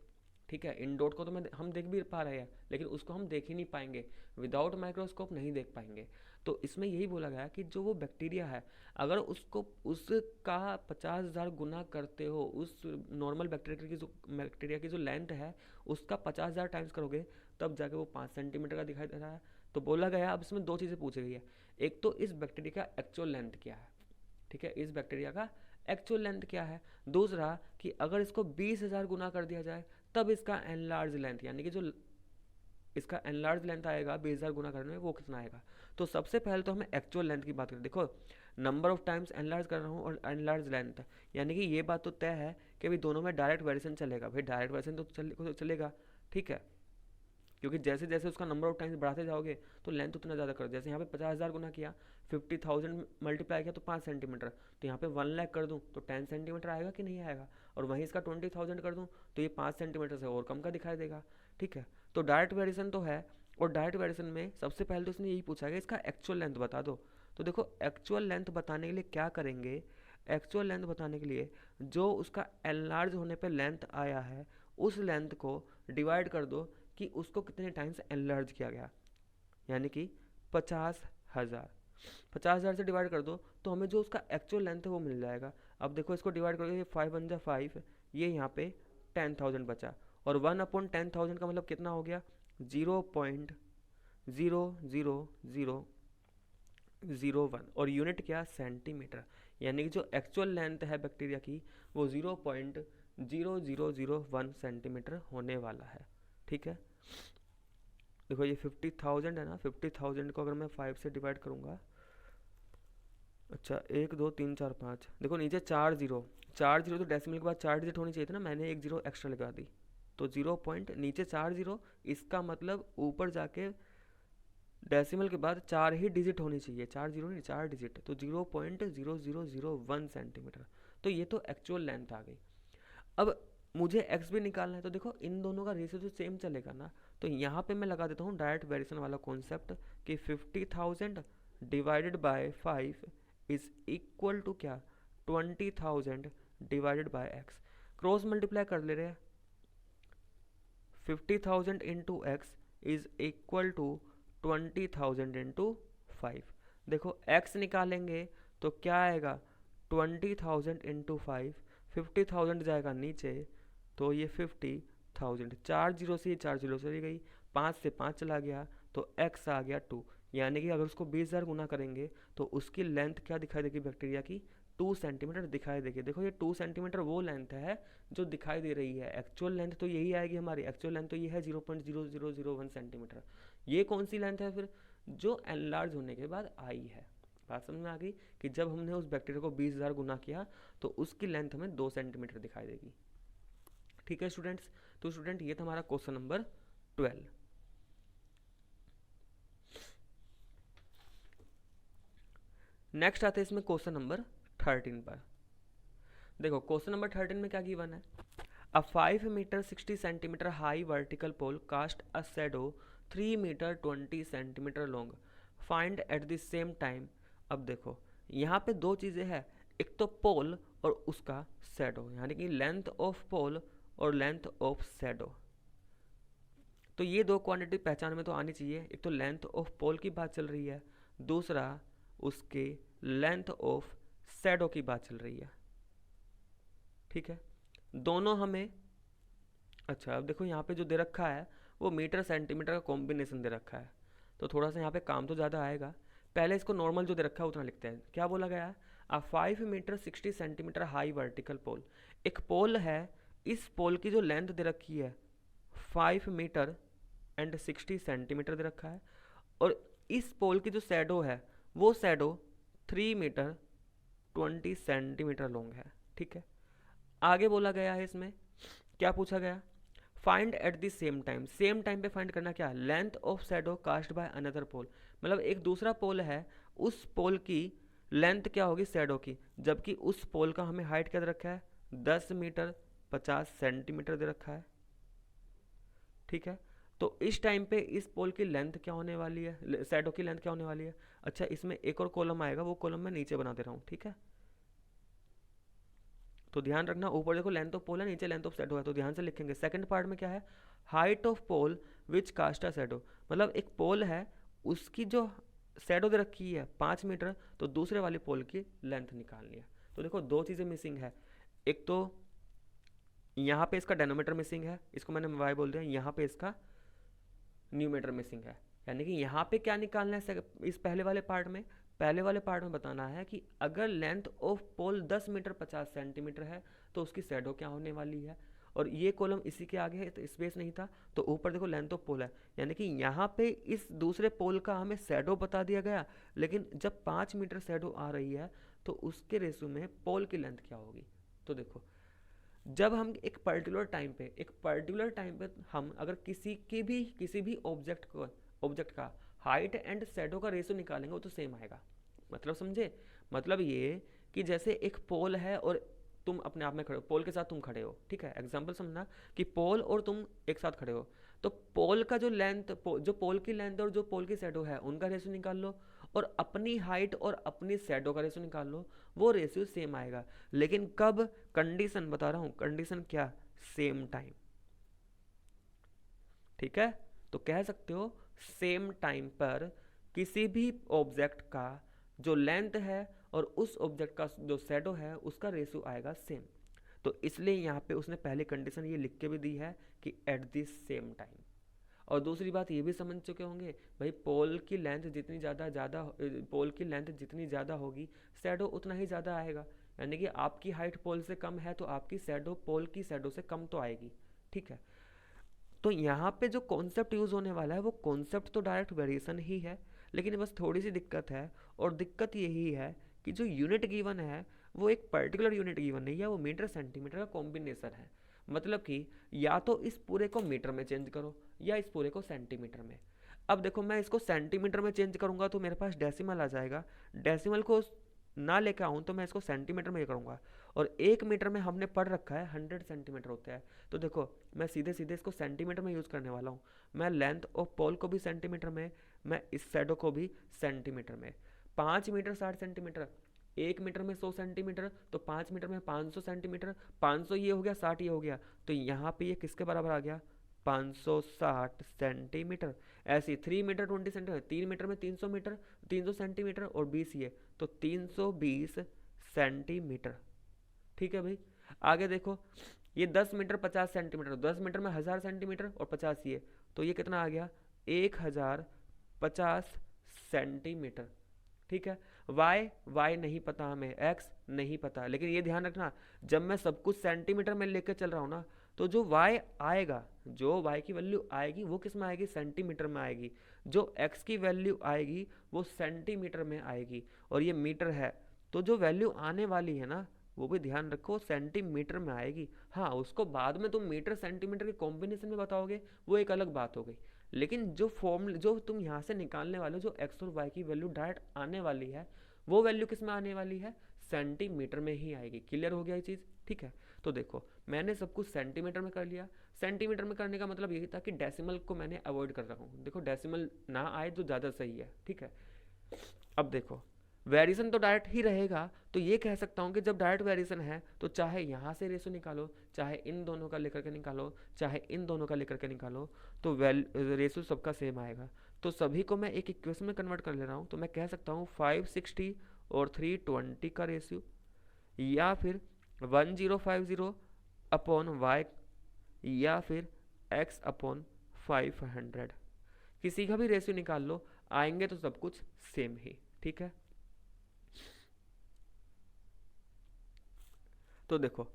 ठीक है। इन डॉट को तो हम देख भी पा रहे हैं, लेकिन उसको हम देख ही नहीं पाएंगे, विदाउट माइक्रोस्कोप नहीं देख पाएंगे। तो इसमें यही बोला गया कि जो वो बैक्टीरिया है, अगर उसको उसका 50,000 गुना करते हो, उस नॉर्मल बैक्टीरिया की जो लेंथ है उसका 50,000 टाइम्स करोगे, तब जाके वो 5 सेंटीमीटर का दिखाई दे रहा है। तो बोला गया, अब इसमें दो चीज़ें पूछी गई है। एक तो इस बैक्टीरिया का एक्चुअल लेंथ क्या है, ठीक है, इस बैक्टीरिया का एक्चुअल लेंथ क्या है। दूसरा कि अगर इसको 20,000 गुना कर दिया जाए तब इसका एनलार्ज लेंथ, यानी कि जो इसका एनलार्ज लेंथ आएगा 20,000 गुना करने में, वो कितना आएगा। तो सबसे पहले तो हमें एक्चुअल लेंथ की बात करें। देखो नंबर ऑफ टाइम्स एनलार्ज कर रहा हूँ और एनलार्ज लेंथ, यानी कि ये बात तो तय है कि भाई दोनों में डायरेक्ट वेरिएशन चलेगा। भाई डायरेक्ट वेरिएशन तो चलेगा, ठीक है, क्योंकि जैसे जैसे उसका नंबर ऑफ टाइम्स बढ़ाते जाओगे तो लेंथ उतना ज़्यादा करो। जैसे यहाँ पे 50,000 गुना किया, 50,000 मल्टीप्लाई किया तो 5 सेंटीमीटर, तो यहाँ पे 1 लाख कर दूँ तो 10 सेंटीमीटर आएगा कि नहीं आएगा। और वहीं इसका 20,000 कर दूँ तो ये 5 सेंटीमीटर से और कम का दिखाई देगा, ठीक है। तो डायरेक्ट वेरिएशन तो है, और डायरेक्ट वेरिएशन में सबसे पहले तो इसने यही पूछा कि इसका एक्चुअल लेंथ बता दो। तो देखो एक्चुअल लेंथ बताने के लिए क्या करेंगे, एक्चुअल लेंथ बताने के लिए जो उसका एनलार्ज होने पे लेंथ आया है उस लेंथ को डिवाइड कर दो कि उसको कितने टाइम्स एनलार्ज किया गया, यानी कि 50,000। 50,000 से डिवाइड कर दो तो हमें जो उसका एक्चुअल लेंथ है वो मिल जाएगा। अब देखो इसको डिवाइड करोगे, 5 वन जा 5, ये यहाँ पे 10,000 बचा, और 1/10,000 का मतलब कितना हो गया, 0.00001, और यूनिट क्या, सेंटीमीटर। यानी कि जो एक्चुअल लेंथ है बैक्टीरिया की वो 0.0001 सेंटीमीटर होने वाला है, ठीक है। देखो ये 50,000 है ना, 50,000 को अगर मैं 5 से डिवाइड करूँगा, अच्छा 1 2 3 4 5, देखो नीचे 4 जीरो, 4 जीरो तो डेसिमल के बाद 4 डिजिट होनी चाहिए थी ना, मैंने एक जीरो एक्स्ट्रा लगा दी, तो 0 पॉइंट नीचे 4 जीरो, इसका मतलब ऊपर जाके डेसिमल के बाद 4 ही डिजिट होनी चाहिए, 4 जीरो नहीं 4 डिजिट, तो 0.0001 सेंटीमीटर। तो ये तो एक्चुअल लेंथ आ गई। अब मुझे एक्स भी निकालना है, तो देखो इन दोनों का रेशियो तो सेम चलेगा ना, तो यहाँ पे मैं लगा देता हूँ डायरेक्ट वेरिएशन वाला कॉन्सेप्ट कि 50,000 divided by 5 is equal to क्या, 20,000 divided by X. Cross multiply कर ले रहे हैं, 50,000 into X is equal to 20,000 into 5। देखो x निकालेंगे तो क्या आएगा, 20,000 इंटू 5, 50,000 जाएगा नीचे, तो ये 50,000, 4 जीरो से 4 जीरो चली गई, 5 से 5 चला गया, तो x आ गया 2। यानी कि अगर उसको 20,000 गुना करेंगे तो उसकी लेंथ क्या दिखाई देगी बैक्टीरिया की, 2 सेंटीमीटर दिखाई देगी। देखो ये 2 सेंटीमीटर वो लेंथ है जो दिखाई दे रही है, एक्चुअल लेंथ तो यही आएगी हमारी, एक्चुअल लेंथ तो ये है 0.0001 सेंटीमीटर। ये कौन सी लेंथ है फिर, जो एनलार्ज होने के बाद आई है। बात समझ में आ गई कि जब हमने उस बैक्टीरिया को 20,000 गुना किया तो उसकी लेंथ हमें 2 सेंटीमीटर दिखाई देगी, ठीक है स्टूडेंट्स। तो स्टूडेंट ये था हमारा क्वेश्चन नंबर 12। नेक्स्ट आते हैं इसमें क्वेश्चन नंबर 13 पर। देखो क्वेश्चन नंबर 13 में क्या गिवन है, a 5 metre 60 centimetre high vertical pole cast a shadow 3 metre 20 centimetre long, find at the same time. अब देखो यहाँ पे दो चीज़ें हैं, एक तो पोल और उसका शैडो, यानी कि लेंथ ऑफ पोल और लेंथ ऑफ शैडो। तो ये दो क्वांटिटी पहचान में तो आनी चाहिए, एक तो लेंथ ऑफ पोल की बात चल रही है, दूसरा उसके लेंथ ऑफ शैडो की बात चल रही है, ठीक है। दोनों हमें, अच्छा अब देखो यहाँ पे जो दे रखा है वो मीटर सेंटीमीटर का कॉम्बिनेशन दे रखा है, तो थोड़ा सा यहाँ पे काम तो ज़्यादा आएगा। पहले इसको नॉर्मल जो दे रखा है उतना लिखते हैं। क्या बोला गया है, a 5 metre 60 centimetre high vertical pole, एक पोल है, इस पोल की जो लेंथ दे रखी है 5 मीटर एंड 60 सेंटीमीटर दे रखा है, और इस पोल की जो शैडो है वो शैडो 3 मीटर 20 सेंटीमीटर लॉन्ग है, ठीक है। आगे बोला गया है इसमें क्या पूछा गया, find at the same time, same time पे फाइंड करना क्या, length of shadow cast by another pole, मतलब एक दूसरा पोल है, उस पोल की लेंथ क्या होगी शैडो की, जबकि उस पोल का हमें हाइट क्या दे रखा है, 10 मीटर 50 सेंटीमीटर दे रखा है। ठीक है, तो इस टाइम पे इस पोल की लेंथ क्या होने वाली है, शैडो की लेंथ क्या होने वाली है। अच्छा, इसमें एक और कॉलम आएगा, वो कॉलम मैं नीचे बना दे रहा हूँ। ठीक है, तो ध्यान रखना, ऊपर देखो लेंथ ऑफ पोल है, नीचे लेंथ ऑफ शैडो है, तो ध्यान से लिखेंगे। सेकंड पार्ट में क्या है, height of pole which cast a shadow, मतलब एक पोल है, उसकी जो शैडो दे रखी है 5 मीटर, तो दूसरे वाले पोल की लेंथ निकालनी है। तो देखो दो चीज़ें मिसिंग है, एक तो यहाँ पे इसका डेनोमीटर मिसिंग है, इसको मैंने वाई बोल दिया, यहाँ पे इसका न्यूमीटर मिसिंग है। यानी कि यहाँ पे क्या निकालना है इस पहले वाले पार्ट में बताना है कि अगर length of pole 10 metre 50 centimetre है तो उसकी शैडो क्या होने वाली है। और ये कॉलम इसी के आगे है तो स्पेस नहीं था, तो ऊपर देखो लेंथ ऑफ पोल है, यानी कि यहाँ पे इस दूसरे पोल का हमें शैडो बता दिया गया, लेकिन जब 5 मीटर शैडो आ रही है तो उसके रेशो में पोल की लेंथ क्या होगी। तो देखो, जब हम एक पर्टिकुलर टाइम पे हम अगर किसी भी ऑब्जेक्ट का हाइट एंड शैडो का रेशो निकालेंगे वो तो सेम आएगा। मतलब समझे, मतलब ये कि जैसे एक पोल है और तुम अपने आप में खड़े हो, पोल के साथ तुम खड़े हो, ठीक है, एग्जांपल समझना कि पोल और तुम एक साथ खड़े हो, तो पोल का जो जो पोल की लेंथ और जो पोल की शैडो है उनका रेशो निकाल लो, और अपनी हाइट और अपनी शैडो का रेशो निकाल लो, वो रेशियो सेम आएगा। लेकिन कब, कंडीशन बता रहा हूं, कंडीशन क्या, सेम टाइम। ठीक है, तो कह सकते हो सेम टाइम पर किसी भी ऑब्जेक्ट का जो लेंथ है और उस ऑब्जेक्ट का जो शैडो है उसका रेशियो आएगा सेम। तो इसलिए यहाँ पे उसने पहले कंडीशन ये लिख के भी दी है कि एट द सेम टाइम। और दूसरी बात ये भी समझ चुके होंगे भाई, पोल की लेंथ जितनी ज़्यादा होगी शैडो उतना ही ज़्यादा आएगा। यानी कि आपकी हाइट पोल से कम है तो आपकी शैडो पोल की शैडो से कम तो आएगी। ठीक है, तो यहाँ पे जो कॉन्सेप्ट यूज़ होने वाला है वो कॉन्सेप्ट तो डायरेक्ट वेरिएशन ही है, लेकिन बस थोड़ी सी दिक्कत है, और दिक्कत यही है कि जो यूनिट गिवन है वो एक पर्टिकुलर यूनिट गिवन नहीं है, वो मीटर सेंटीमीटर का कॉम्बिनेशन है। मतलब कि या तो इस पूरे को मीटर में चेंज करो या इस पूरे को सेंटीमीटर में। अब देखो, मैं इसको सेंटीमीटर में चेंज करूंगा तो मेरे पास डेसिमल आ जाएगा, डेसिमल को ना लेकर आऊँ तो मैं इसको सेंटीमीटर में ही करूँगा, और 1 मीटर में हमने पढ़ रखा है 100 सेंटीमीटर होता है। तो देखो, मैं सीधे सीधे इसको सेंटीमीटर में यूज़ करने वाला हूँ। मैं लेंथ ऑफ पोल को भी सेंटीमीटर में, मैं इस शैडो को भी सेंटीमीटर में। 5 मीटर 60 सेंटीमीटर, 1 मीटर में 100 सेंटीमीटर, तो 5 मीटर में 500 सेंटीमीटर, 500 ये हो गया, 60 ये हो गया, तो यहाँ पे ये किसके बराबर आ गया, 560 सेंटीमीटर। ऐसे 3 मीटर 20 सेंटीमीटर, 3 मीटर में 300 मीटर, 300 सेंटीमीटर, और 20 ये, तो 320 सेंटीमीटर। ठीक है भाई, आगे देखो, ये 10 मीटर 50 सेंटीमीटर, 10 मीटर में 1000 सेंटीमीटर और 50 ये, तो ये कितना आ गया, 1050 सेंटीमीटर। ठीक है, वाई नहीं पता हमें, एक्स नहीं पता, लेकिन ये ध्यान रखना, जब मैं सब कुछ सेंटीमीटर में लेकर चल रहा हूँ ना, तो जो वाई आएगा, जो वाई की वैल्यू आएगी वो किस में आएगी, सेंटीमीटर में आएगी। जो एक्स की वैल्यू आएगी वो सेंटीमीटर में आएगी, और ये मीटर है, तो जो वैल्यू आने वाली है ना वो भी ध्यान रखो सेंटीमीटर में आएगी। हाँ, उसको बाद में तुम मीटर सेंटीमीटर के कॉम्बिनेशन में बताओगे, वो एक अलग बात हो गई, लेकिन जो तुम यहाँ से निकालने वाले हो, जो एक्स और वाई की वैल्यू डायरेक्ट आने वाली है, वो वैल्यू किस में आने वाली है, सेंटीमीटर में ही आएगी। क्लियर हो गया ये चीज़। ठीक है, तो देखो, मैंने सब कुछ सेंटीमीटर में कर लिया। सेंटीमीटर में करने का मतलब यही था कि डेसिमल को मैंने अवॉइड कर रहा हूँ। देखो, डेसिमल ना आए तो ज़्यादा सही है। ठीक है, अब देखो, वेरिएशन तो डायरेक्ट ही रहेगा, तो ये कह सकता हूँ कि जब डायरेक्ट वेरिएशन है तो चाहे यहाँ से रेशो निकालो, चाहे इन दोनों का लेकर के निकालो, चाहे इन दोनों का लेकर के निकालो, तो रेशो सबका सेम आएगा। तो सभी को मैं एक इक्वेशन में कन्वर्ट कर ले रहा हूँ, तो मैं कह सकता हूँ 560 और 320 का रेशियो, या फिर 1050 अपॉन वाई, या फिर x अपॉन 500, किसी का भी रेशियो निकाल लो, आएंगे तो सब कुछ सेम ही। ठीक है, तो देखो,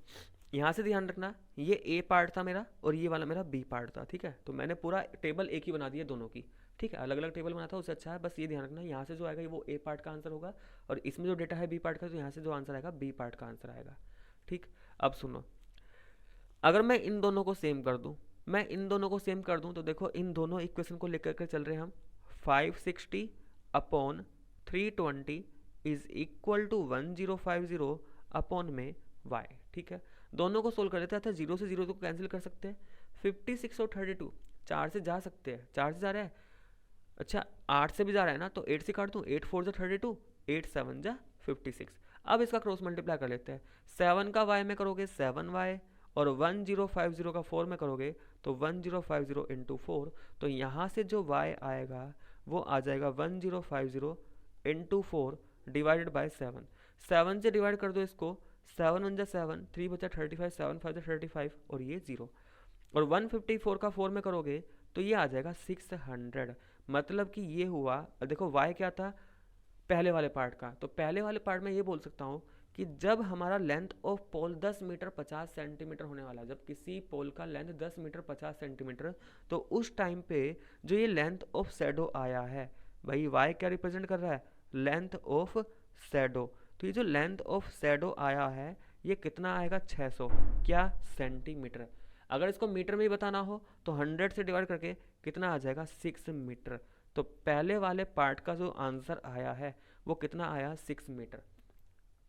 यहाँ से ध्यान रखना, ये ए पार्ट था मेरा और ये वाला मेरा बी पार्ट था। ठीक है, तो मैंने पूरा टेबल एक ही बना दिया दोनों की। ठीक है, अलग अलग टेबल बना था उससे अच्छा है, बस ये ध्यान रखना, यहाँ से जो आएगा वो ए पार्ट का आंसर होगा, और इसमें जो डेटा है बी पार्ट का, तो यहाँ से जो आंसर आएगा बी पार्ट का आंसर आएगा। ठीक, अब सुनो, अगर मैं इन दोनों को सेम कर दूं, तो देखो, इन दोनों इक्वेशन को लेकर के चल रहे हैं हम। 560 upon 320 is equal to 1050 upon में y। ठीक है, दोनों को सोल्व कर लेते हैं। अच्छा, जीरो से जीरो को कैंसिल कर सकते हैं। 56 और 32 चार से जा सकते हैं, चार से जा रहा है। अच्छा, 8 से भी जा रहा है ना, तो 8 से काट दूँ, 8 4 जा 32, 8 7 जा 56। अब इसका क्रॉस मल्टीप्लाई कर लेते हैं। 7 का y में करोगे 7y, और 1050 का 4 में करोगे तो 1050 इंटू 4। तो यहाँ से जो y आएगा वो आ जाएगा 1050 इंटू 4 डिवाइडेड बाई 7। 7 से डिवाइड कर दो इसको, 7 1 जा 7, 3 बचा 35, 7 5 जा 35, और ये 0। और 154 का 4 में करोगे तो ये आ जाएगा 600। मतलब कि ये हुआ, देखो y क्या था पहले वाले पार्ट का, तो पहले वाले पार्ट में ये बोल सकता हूँ कि जब हमारा length of pole 10 metre 50 centimetre होने वाला है, जब किसी पोल का लेंथ 10 मीटर 50 सेंटीमीटर, तो उस टाइम पे जो ये लेंथ ऑफ शैडो आया है, भाई y क्या रिप्रेजेंट कर रहा है, लेंथ ऑफ शैडो। तो ये जो लेंथ ऑफ शैडो आया है ये कितना आएगा, 600 क्या सेंटीमीटर। अगर इसको मीटर में ही बताना हो तो 100 से डिवाइड करके कितना आ जाएगा, 6 मीटर। तो पहले वाले पार्ट का जो आंसर आया है वो कितना आया, 6 मीटर।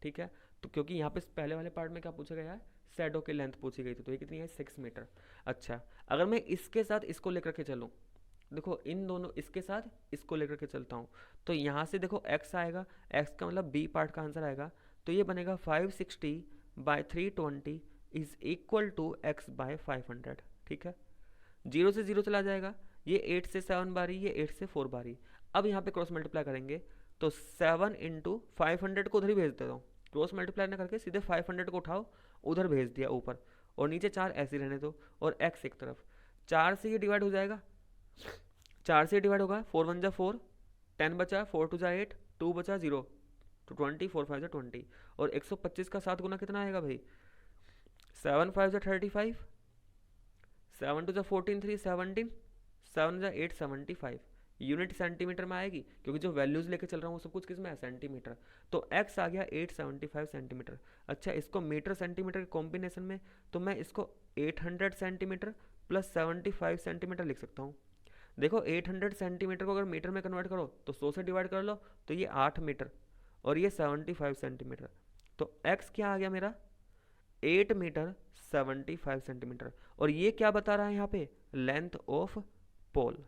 ठीक है, तो क्योंकि यहाँ पे पहले वाले पार्ट में क्या पूछा गया है, शैडो की लेंथ पूछी गई थी, तो ये कितनी है, 6 मीटर। अच्छा, अगर मैं इसके साथ इसको लेकर के चलूँ, देखो इन दोनों इसके साथ इसको लेकर के चलता हूँ, तो यहाँ से देखो x आएगा, x का मतलब b पार्ट का आंसर आएगा, तो ये बनेगा 560 by 320 is equal to x by 500। ठीक है, जीरो से जीरो चला जाएगा, ये 8 से 7 बारी, ये 8 से 4 बारी। अब यहाँ पे क्रॉस मल्टीप्लाई करेंगे तो 7 इंटू 500 को उधर ही भेज देता हूँ, क्रॉस मल्टीप्लाई ना करके सीधे 500 को उठाओ उधर भेज दिया ऊपर, और नीचे 4 ऐसे रहने दो, और x एक तरफ। 4 से ये डिवाइड हो जाएगा, 4 से डिवाइड होगा, 4 1 जा 4, 10 बचा, 4 2 जा 8, 2 बचा 0, तो 20, 4 5 जा 20, और 125 का 7 गुना कितना आएगा भाई, 7 5 जा 35, 7 2 जा 14, 3 17, 7 जा 8 75। यूनिट सेंटीमीटर में आएगी क्योंकि जो वैल्यूज लेके चल रहा हूँ वो सब कुछ किस में है, सेंटीमीटर। तो x आ गया 875 सेंटीमीटर। अच्छा, इसको मीटर सेंटीमीटर के कॉम्बिनेशन में, तो मैं इसको 800 सेंटीमीटर प्लस 75 सेंटीमीटर लिख सकता हूँ। देखो 800 सेंटीमीटर को अगर मीटर में कन्वर्ट करो तो 100 से डिवाइड कर लो, तो ये 8 मीटर, और ये 75 सेंटीमीटर। तो x क्या आ गया मेरा, 8 मीटर 75 सेंटीमीटर। और ये क्या बता रहा है यहाँ पे, लेंथ ऑफ पोल,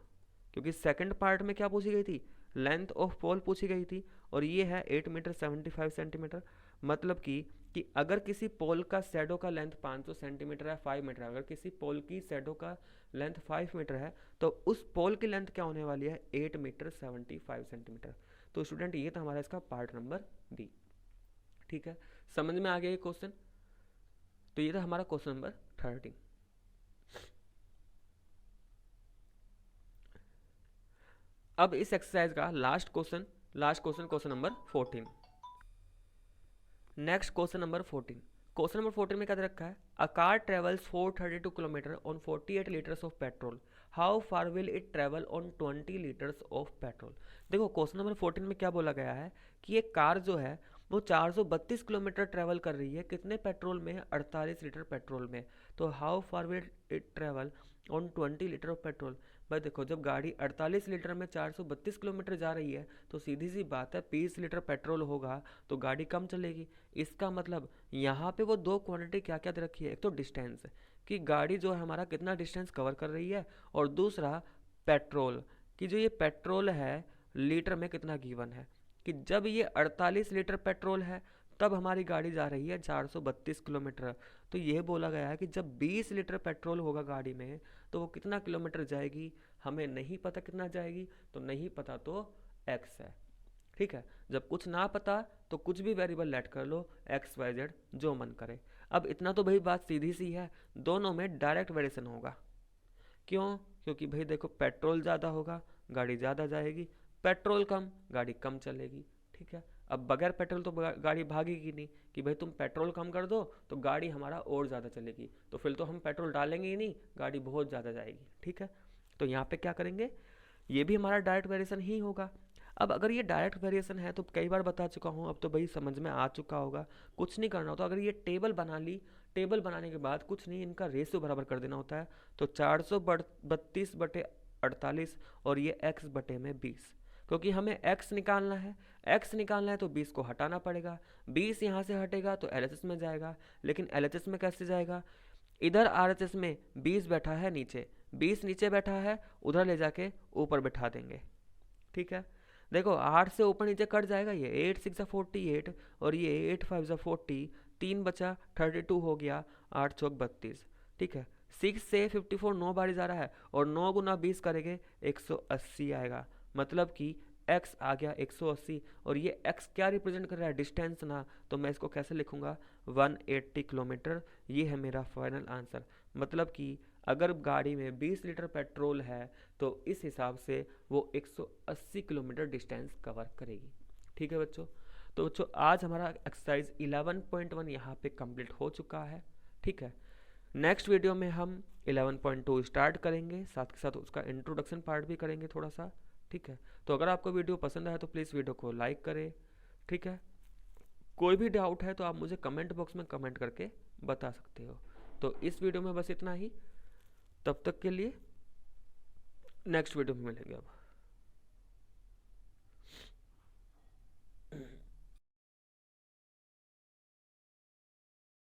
क्योंकि सेकंड पार्ट में क्या पूछी गई थी, लेंथ ऑफ पोल पूछी गई थी, और ये है 8 मीटर 75 सेंटीमीटर। मतलब कि अगर किसी पोल का शैडो का लेंथ 500 सेंटीमीटर है, 5 मीटर है, अगर किसी पोल की शैडो का लेंथ 5 मीटर है, तो उस पोल की लेंथ क्या होने वाली है, 8 मीटर 75 सेंटीमीटर। तो स्टूडेंट ये था हमारा इसका पार्ट नंबर बी। ठीक है, समझ में आ गया ये क्वेश्चन। तो ये था हमारा क्वेश्चन नंबर 13। अब इस एक्सरसाइज का last question question number 14। Next question number 14। Question number 14 में क्या दे रखा है, a car travels 432 kilometre on 48 litres of petrol, how far will it travel on 20 litres of petrol. देखो क्वेश्चन नंबर 14 में क्या बोला गया है कि एक कार जो है वो 432 किलोमीटर ट्रेवल कर रही है, कितने पेट्रोल में, 48 लीटर पेट्रोल में। तो how far will it travel on 20 litre of petrol. भाई देखो, जब गाड़ी 48 लीटर में 432 किलोमीटर जा रही है तो सीधी सी बात है 20 लीटर पेट्रोल होगा तो गाड़ी कम चलेगी। इसका मतलब यहाँ पे वो दो क्वांटिटी क्या क्या दे रखी है, एक तो डिस्टेंस कि गाड़ी जो है हमारा कितना डिस्टेंस कवर कर रही है, और दूसरा पेट्रोल कि जो ये पेट्रोल है लीटर में कितना गिवन है, कि जब ये 48 लीटर पेट्रोल है तब हमारी गाड़ी जा रही है 432 किलोमीटर। तो ये बोला गया है कि जब 20 लीटर पेट्रोल होगा गाड़ी में तो वो कितना किलोमीटर जाएगी, हमें नहीं पता कितना जाएगी, तो नहीं पता तो x है। ठीक है, जब कुछ ना पता तो कुछ भी वेरिएबल लेट कर लो, एक्स वाई जेड जो मन करे। अब इतना तो भाई बात सीधी सी है, दोनों में डायरेक्ट वेरिएशन होगा। क्यों, क्योंकि भाई देखो पेट्रोल ज़्यादा होगा गाड़ी ज़्यादा जाएगी, पेट्रोल कम गाड़ी कम चलेगी। ठीक है, अब बगैर पेट्रोल तो गाड़ी भागेगी नहीं, कि भाई तुम पेट्रोल कम कर दो तो गाड़ी हमारा और ज़्यादा चलेगी, तो फिर तो हम पेट्रोल डालेंगे ही नहीं, गाड़ी बहुत ज़्यादा जाएगी। ठीक है, तो यहाँ पे क्या करेंगे, ये भी हमारा डायरेक्ट वेरिएशन ही होगा। अब अगर ये डायरेक्ट वेरिएशन है तो कई बार बता चुका हूँ, अब तो भाई समझ में आ चुका होगा, कुछ नहीं करना होता। अगर ये टेबल बना ली, टेबल बनाने के बाद कुछ नहीं, इनका रेशियो बराबर कर देना होता है। तो 432 बटे 48 और ये x बटे में 20, क्योंकि हमें x निकालना है। x निकालना है तो 20 को हटाना पड़ेगा, 20 यहाँ से हटेगा तो LHS में जाएगा। लेकिन LHS में कैसे जाएगा, इधर RHS में 20 बैठा है नीचे, 20 नीचे बैठा है, उधर ले जाके ऊपर बैठा देंगे। ठीक है, देखो 8 से ऊपर नीचे कट जाएगा, ये 8 6 48 और ये 8 5 40, 3 बचा 32 हो गया, 8 चौक 32। ठीक है, 6 से 54 9 बारी जा रहा है और 9 गुना 20 करेंगे 180 आएगा। मतलब कि x आ गया 180 और ये x क्या रिप्रेजेंट कर रहा है, डिस्टेंस ना, तो मैं इसको कैसे लिखूंगा 180 किलोमीटर। ये है मेरा फाइनल आंसर। मतलब कि अगर गाड़ी में 20 लीटर पेट्रोल है तो इस हिसाब से वो 180 किलोमीटर डिस्टेंस कवर करेगी। ठीक है बच्चों, तो बच्चों आज हमारा एक्सरसाइज 11.1 यहाँ पे कंप्लीट हो चुका है। ठीक है, नेक्स्ट वीडियो में हम 11.2 स्टार्ट करेंगे, साथ के साथ उसका इंट्रोडक्शन पार्ट भी करेंगे थोड़ा सा। ठीक है, तो अगर आपको वीडियो पसंद आया तो प्लीज़ वीडियो को लाइक करें। ठीक है, कोई भी डाउट है तो आप मुझे कमेंट बॉक्स में कमेंट करके बता सकते हो। तो इस वीडियो में बस इतना ही, तब तक के लिए नेक्स्ट वीडियो में मिलेंगे अब।